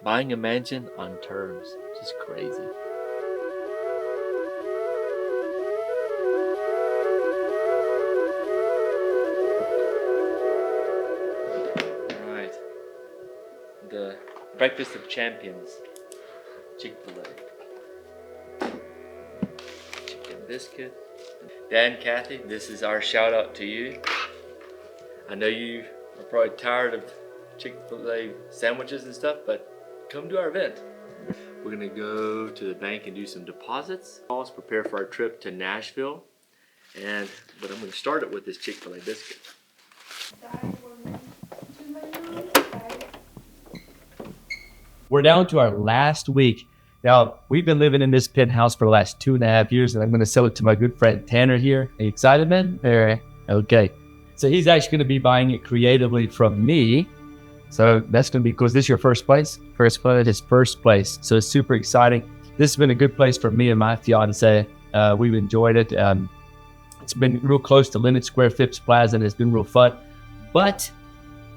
Buying a mansion on terms. Just crazy. Alright. The breakfast of champions. Chick-fil-A. Chicken biscuit. Dan, Kathy, this is our shout out to you. I know you are probably tired of Chick-fil-A sandwiches and stuff, but come to our event. We're gonna go to the bank and do some deposits. Also prepare for our trip to Nashville. But I'm gonna start it with this Chick-fil-A biscuit. We're down to our last week. Now, we've been living in this penthouse for the last 2.5 years, and I'm going to sell it to my good friend Tanner here. Are you excited, man? Okay. So he's actually going to be buying it creatively from me. So that's going to be cool. Is this your first place? His first place. So it's super exciting. This has been a good place for me and my fiance. We've enjoyed it. It's been real close to Lenox Square Phipps Plaza, and it's been real fun. But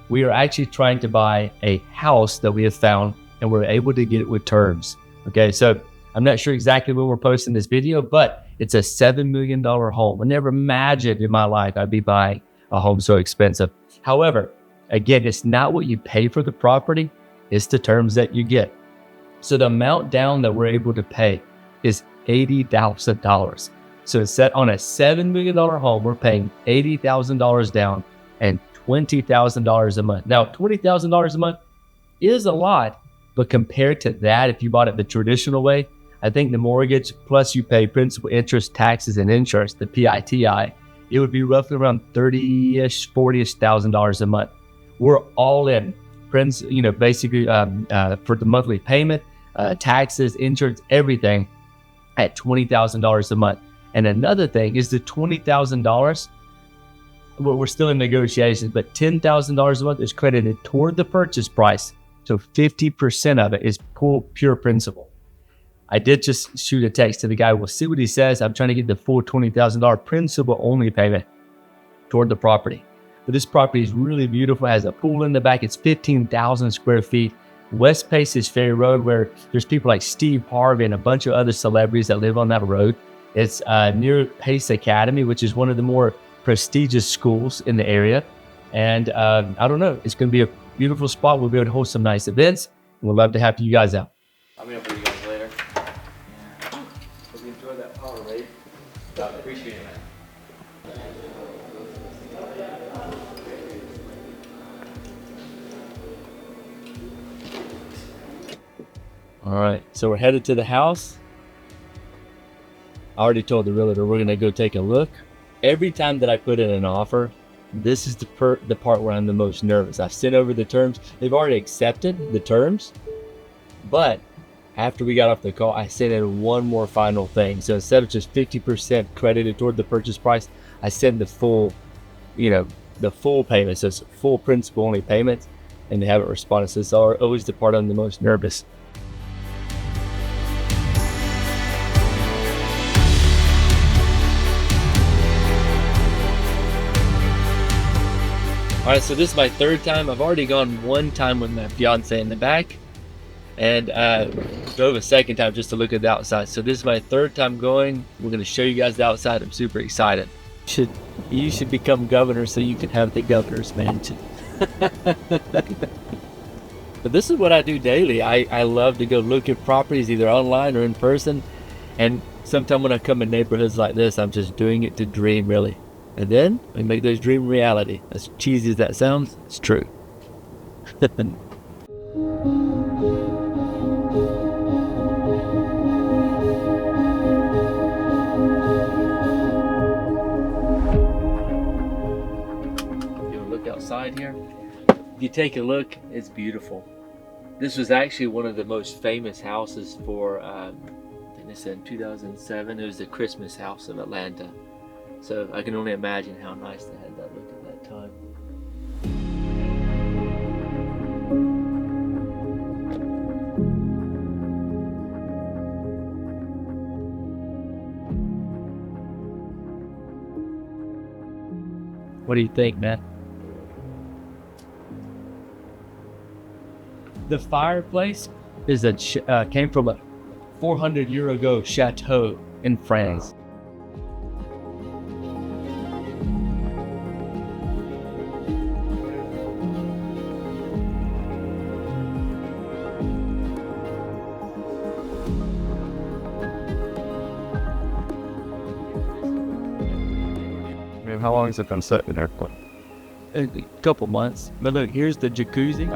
we are actually trying to buy a house that we have found, and we're able to get it with terms. Okay, so I'm not sure exactly when we're posting this video, but it's a $7 million home. I never imagined in my life I'd be buying a home so expensive. However, again, it's not what you pay for the property, it's the terms that you get. So the amount down that we're able to pay is $80,000. So it's set on a $7 million home, we're paying $80,000 down and $20,000 a month. Now, $20,000 a month is a lot, but compared to that, if you bought it the traditional way, I think the mortgage plus you pay principal, interest, taxes, and insurance, the PITI, it would be roughly around $30,000-ish, $40,000-ish a month. We're all in, friends. Basically for the monthly payment, taxes, insurance, everything at $20,000 a month. And another thing is the $20,000. We're still in negotiations, but $10,000 a month is credited toward the purchase price. So 50% of it is pure principal. I did just shoot a text to the guy. We'll see what he says. I'm trying to get the full $20,000 principal only payment toward the property. But this property is really beautiful. It has a pool in the back. It's 15,000 square feet. West Paces Ferry Road, where there's people like Steve Harvey and a bunch of other celebrities that live on that road. It's near Pace Academy, which is one of the more prestigious schools in the area. And I don't know, it's going to be a beautiful spot. We'll be able to host some nice events. And we'd love to have you guys out. I'll be up with you guys later. Yeah. Hope you enjoyed that power raid. I appreciate it, man. All right, so we're headed to the house. I already told the realtor we're gonna go take a look. Every time that I put in an offer, this is the part where I'm the most nervous. I've sent over the terms. They've already accepted the terms, but after we got off the call, I sent in one more final thing. So instead of just 50% credited toward the purchase price, I send the full, the full payment. So it's full principal only payments, and they haven't responded. So it's always the part I'm the most nervous. All right, so this is my third time. I've already gone one time with my fiance in the back, and drove a second time just to look at the outside. So this is my third time going. We're gonna show you guys the outside. I'm super excited. You should become governor so you can have the governor's mansion. But this is what I do daily. I love to go look at properties either online or in person. And sometimes when I come in neighborhoods like this, I'm just doing it to dream, really. And then we make those dreams reality. As cheesy as that sounds, it's true. You want to look outside here? If you take a look, it's beautiful. This was actually one of the most famous houses for, I think they said in 2007, it was the Christmas house of Atlanta. So I can only imagine how nice they had that look at that time. What do you think, man? The fireplace is came from a 400-year ago chateau in France. How long has it been sitting there for? A couple months. But look, here's the jacuzzi.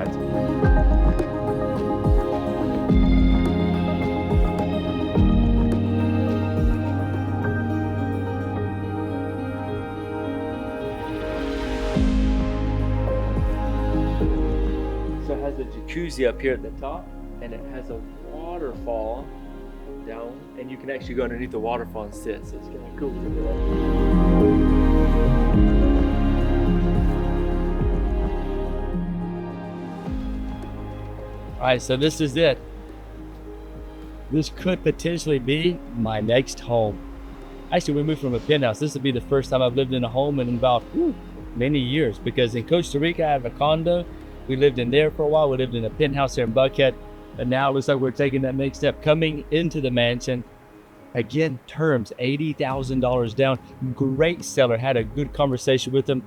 So it has a jacuzzi up here at the top, and it has a waterfall down, and you can actually go underneath the waterfall and sit. So it's kind of cool. All right, so this is it. This could potentially be my next home. Actually, we moved from a penthouse. This would be the first time I've lived in a home in about many years, because in Costa Rica, I have a condo. We lived in there for a while. We lived in a penthouse here in Buckhead. And now it looks like we're taking that next step, coming into the mansion. Again, terms, $80,000 down. Great seller, had a good conversation with him.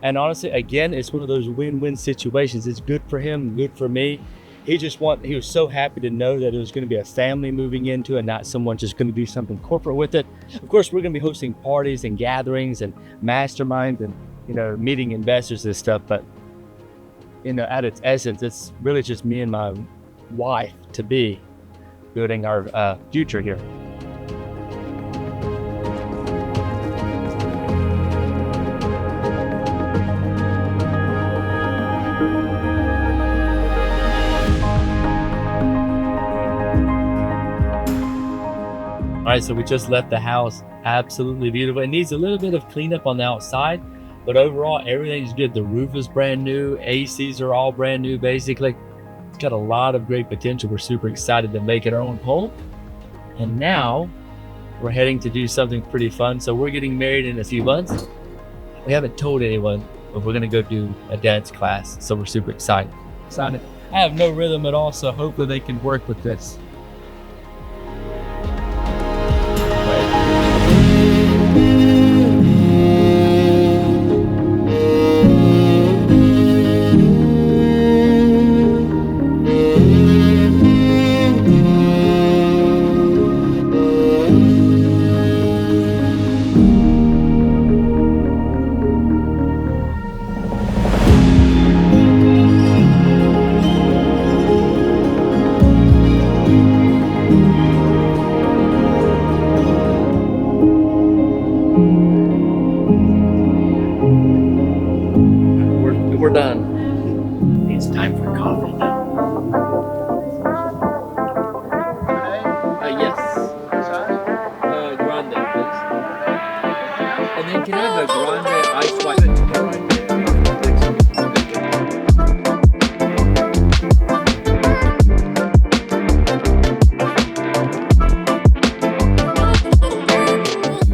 And honestly, again, it's one of those win-win situations. It's good for him, good for me. He was so happy to know that it was going to be a family moving into it, not someone just going to do something corporate with it. Of course, we're going to be hosting parties and gatherings and masterminds and, meeting investors and stuff. But, at its essence, it's really just me and my wife to be building our future here. All right, so we just left the house. Absolutely beautiful. It needs a little bit of cleanup on the outside, but overall, everything's good. The roof is brand new. ACs are all brand new, basically. It's got a lot of great potential. We're super excited to make it our own home. And now we're heading to do something pretty fun. So we're getting married in a few months. We haven't told anyone, but we're gonna go do a dance class. So we're super excited. I have no rhythm at all, so hopefully they can work with this. We're done. It's time for coffee now. Yes. Grande, please. And then can I have a grande ice white?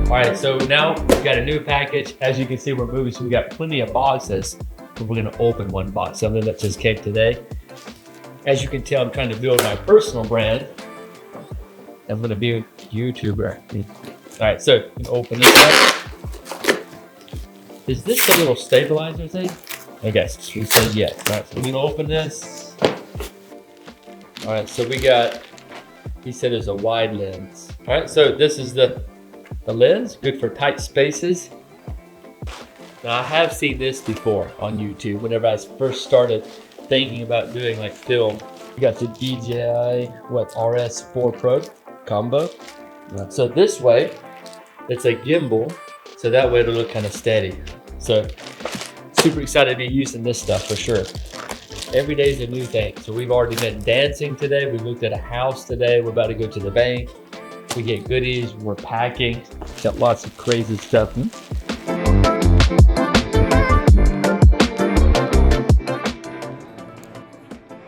All right, so now we've got a new package. As you can see, we're moving, so we got plenty of boxes. But we're gonna open one box, something that just came today. As you can tell, I'm trying to build my personal brand. I'm gonna be a YouTuber. All right, so open this up. Is this the little stabilizer thing? Okay, we said yes. All right, so we're gonna open this. All right, so we got, he said there's a wide lens. All right, so this is the lens, good for tight spaces. Now I have seen this before on YouTube whenever I first started thinking about doing like film. You got the DJI RS4 Pro combo. So this way, it's a gimbal, so that way it'll look kind of steady. So super excited to be using this stuff for sure. Every day is a new thing. So we've already been dancing today. We looked at a house today. We're about to go to the bank. We get goodies, we're packing. Got lots of crazy stuff.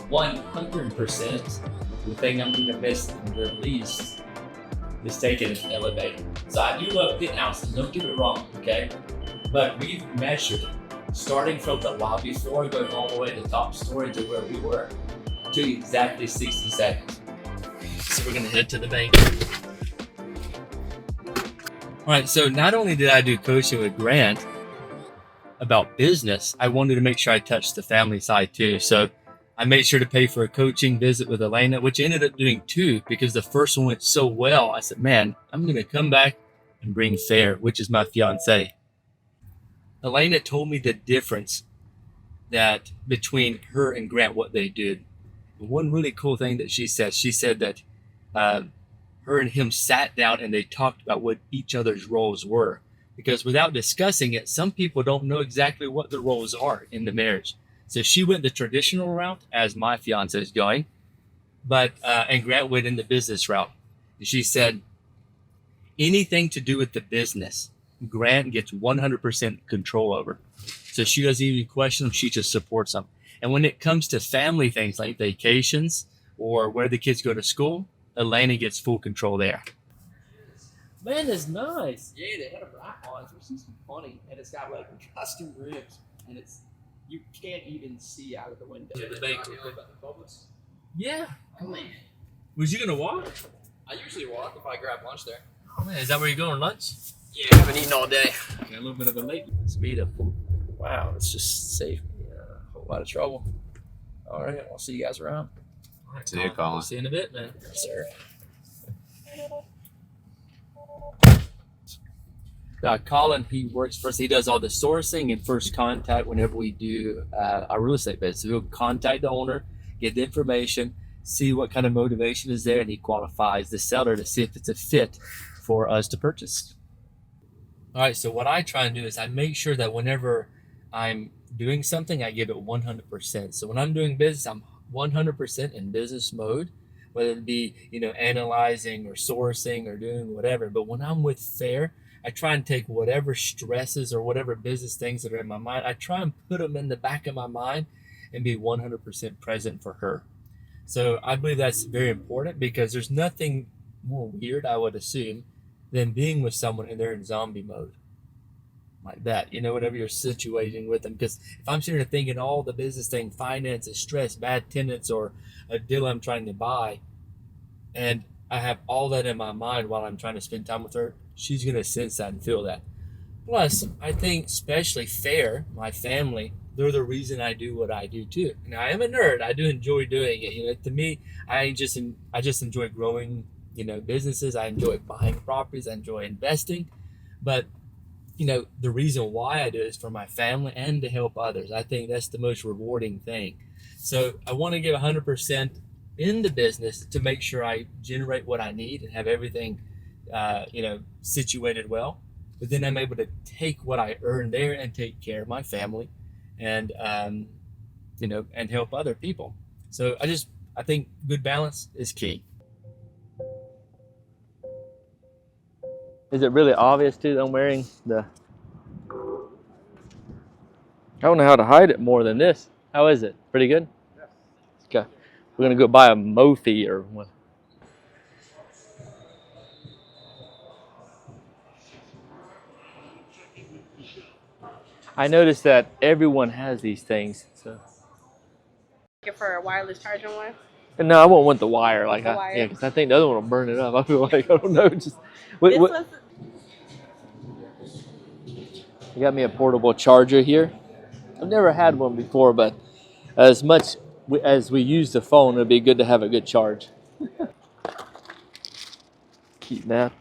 100%. The thing I'm gonna miss the least is taking an elevator. So I do love penthouses, don't get me wrong, okay? But we've measured, starting from the lobby floor, going all the way to the top story to where we were. Took exactly 60 seconds. So we're gonna head to the bank. All right, so not only did I do coaching with Grant about business, I wanted to make sure I touched the family side too. So I made sure to pay for a coaching visit with Elena, which I ended up doing 2 because the first one went so well. I said, man, I'm gonna come back and bring Fair, which is my fiance. Elena told me the difference that between her and Grant, what they did. One really cool thing that she said that her and him sat down and they talked about what each other's roles were. Because without discussing it, some people don't know exactly what the roles are in the marriage. So she went the traditional route, as my fiance is going, and Grant went in the business route. And she said, anything to do with the business, Grant gets 100% control over. So she doesn't even question them, she just supports them. And when it comes to family things like vacations or where the kids go to school, Elena gets full control there. Man, that's nice. Yeah, they had a black one, which is funny, and it's got like custom ribs, and you can't even see out of the window. To the bank. Yeah. Come on. Was you gonna walk? I usually walk if I grab lunch there. Oh man, is that where you're going lunch? Yeah, I haven't eaten all day. Got a little bit of a late. Speed up. Wow, it's just saved me a whole lot of trouble. All right, I'll see you guys around. All right, See you, Colin. See you in a bit, man. Yes, sir. Colin, he works for us. He does all the sourcing and first contact whenever we do our real estate business. So he'll contact the owner, get the information, see what kind of motivation is there, and he qualifies the seller to see if it's a fit for us to purchase. All right, so what I try and do is I make sure that whenever I'm doing something, I give it 100%. So when I'm doing business, I'm 100% in business mode, whether it be, analyzing or sourcing or doing whatever. But when I'm with Fair, I try and take whatever stresses or whatever business things that are in my mind, I try and put them in the back of my mind and be 100% present for her. So I believe that's very important because there's nothing more weird, I would assume, than being with someone and they're in zombie mode. Like that, whatever you're situating with them. Because if I'm sitting there thinking all the business thing, finances, stress, bad tenants, or a deal I'm trying to buy, and I have all that in my mind while I'm trying to spend time with her, she's going to sense that and feel that. Plus, I think especially Fair, my family, they're the reason I do what I do too. And I am a nerd. I do enjoy doing it. To me, I just enjoy growing, businesses. I enjoy buying properties. I enjoy investing. But, the reason why I do it is for my family and to help others. I think that's the most rewarding thing. So I want to give 100% in the business to make sure I generate what I need and have everything situated well. But then I'm able to take what I earn there and take care of my family and and help other people. So I think good balance is key. Is it really obvious too that I'm wearing the... I don't know how to hide it more than this. How is it? Pretty good? Yes. Okay. We're gonna go buy a Mophie or what. I noticed that everyone has these things. So. Looking for a wireless charging one? No, I won't want the wire. Yeah, because I think the other one will burn it up. I feel like, I don't know. You got me a portable charger here. I've never had one before, but as much as we use the phone, it'd be good to have a good charge. Keep that.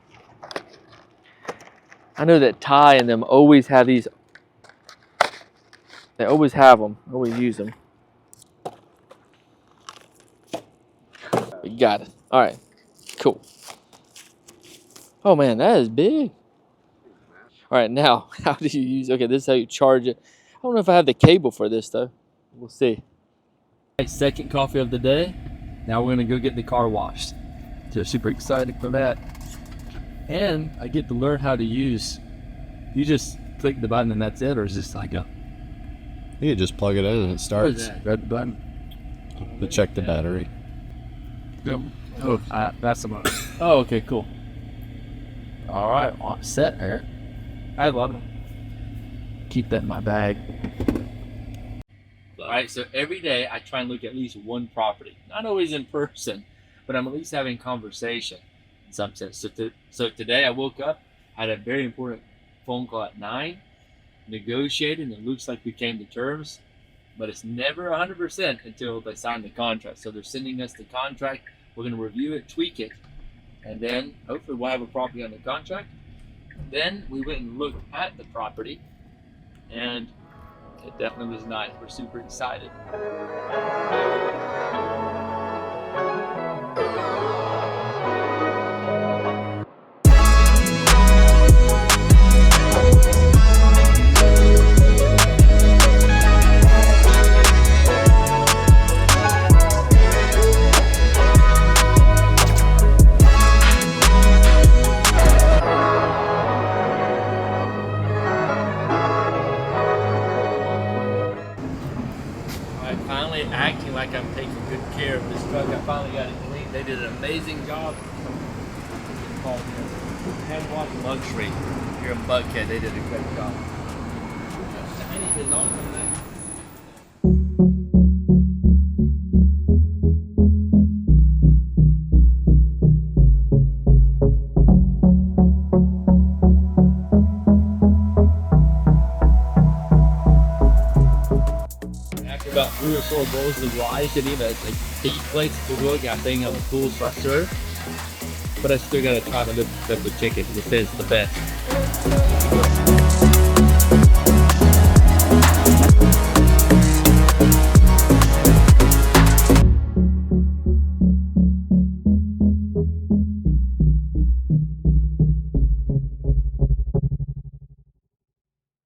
I know that Ty and them always have these. They always have them. Always use them. We got it. All right. Cool. Oh man, that is big. All right, now how do you use? Okay, this is how you charge it. I don't know if I have the cable for this though. We'll see. Second coffee of the day. Now we're gonna go get the car washed. So super excited for that. And I get to learn how to use. You just click the button and that's it, or is this like a? You can just plug it in and it starts. Red button. To check the battery. Yep. Oh, that's the button. Oh, okay, cool. All right, on set here. I love it. Keep that in my bag. All right, so every day I try and look at least one property. Not always in person, but I'm at least having conversation in some sense. So today I woke up, had a very important phone call at 9, negotiated, and it looks like we came to terms, but it's never 100% until they sign the contract. So they're sending us the contract. We're going to review it, tweak it, and then hopefully we'll have a property on the contract. Then we went and looked at the property, and it definitely was nice. We're super excited. Finally acting like I'm taking good care of this truck. I finally got it clean. They did an amazing job. It's called Hand Wash Luxury here in Buckhead. They did a great job. Shiny design on that. About 3 or 4 bowls of rice and even like 8 plates to work. I think I'm full structure, but I still gotta try to lift the chicken. It says the best.